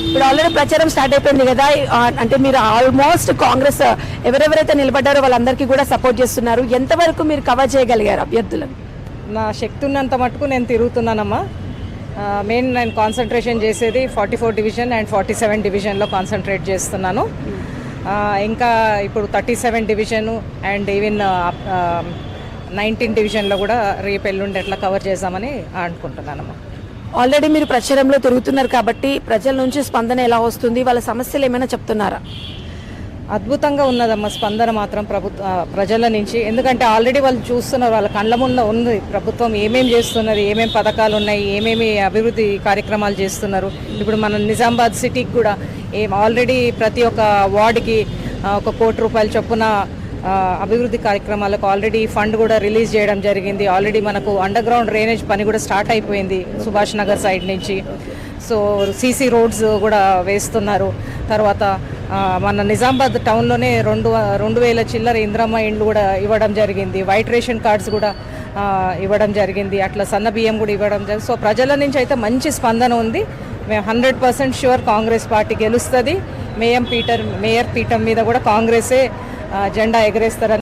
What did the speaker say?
ఇప్పుడు ఆల్రెడీ ప్రచారం స్టార్ట్ అయిపోయింది కదా, అంటే మీరు ఆల్మోస్ట్ కాంగ్రెస్ ఎవరెవరైతే నిలబడ్డారో వాళ్ళందరికీ కూడా సపోర్ట్ చేస్తున్నారు. ఎంతవరకు మీరు కవర్ చేయగలిగారు అభ్యర్థులను? నా శక్తి ఉన్నంత మటుకు నేను తిరుగుతున్నానమ్మా. మెయిన్ నేను కాన్సన్ట్రేషన్ చేసేది 44 డివిజన్ అండ్ 47 డివిజన్లో కాన్సన్ట్రేట్ చేస్తున్నాను. ఇంకా ఇప్పుడు 37 డివిజన్ అండ్ ఈవెన్ 19 డివిజన్లో కూడా రేపు ఎల్లుండి ఎట్లా కవర్ చేద్దామని అనుకుంటున్నానమ్మా. ఆల్రెడీ మీరు ప్రచారంలో తిరుగుతున్నారు కాబట్టి ప్రజల నుంచి స్పందన ఎలా వస్తుంది, వాళ్ళ సమస్యలు ఏమైనా చెప్తున్నారా? అద్భుతంగా ఉన్నదమ్మా స్పందన మాత్రం ప్రజల నుంచి. ఎందుకంటే ఆల్రెడీ వాళ్ళు చూస్తున్నారు, వాళ్ళ కళ్ళ ముందు ఉంది ప్రభుత్వం ఏమేమి చేస్తున్నది, ఏమేమి పథకాలు ఉన్నాయి, ఏమేమి అభివృద్ధి కార్యక్రమాలు చేస్తున్నారు. ఇప్పుడు మన నిజామాబాద్ సిటీకి కూడా ఆల్రెడీ ప్రతి ఒక్క వార్డుకి 1 కోటి రూపాయల చొప్పున అభివృద్ధి కార్యక్రమాలకు ఆల్రెడీ ఫండ్ కూడా రిలీజ్ చేయడం జరిగింది. ఆల్రెడీ మనకు అండర్ గ్రౌండ్ డ్రైనేజ్ పని కూడా స్టార్ట్ అయిపోయింది సుభాష్ నగర్ సైడ్ నుంచి. సో సీసీ రోడ్స్ కూడా వేస్తున్నారు. తర్వాత మన నిజామాబాద్ టౌన్లోనే 2,000 చిల్లర ఇంద్రమ్మ ఇండ్లు కూడా ఇవ్వడం జరిగింది. వైట్ రేషన్ కార్డ్స్ కూడా ఇవ్వడం జరిగింది. అట్లా సన్న బియ్యం కూడా ఇవ్వడం జరిగింది. సో ప్రజల నుంచి అయితే మంచి స్పందన ఉంది. మేము 100% ష్యూర్ కాంగ్రెస్ పార్టీ గెలుస్తుంది. మేయర్ పీఠం మీద కూడా కాంగ్రెసే జెండా ఎగరేస్తారని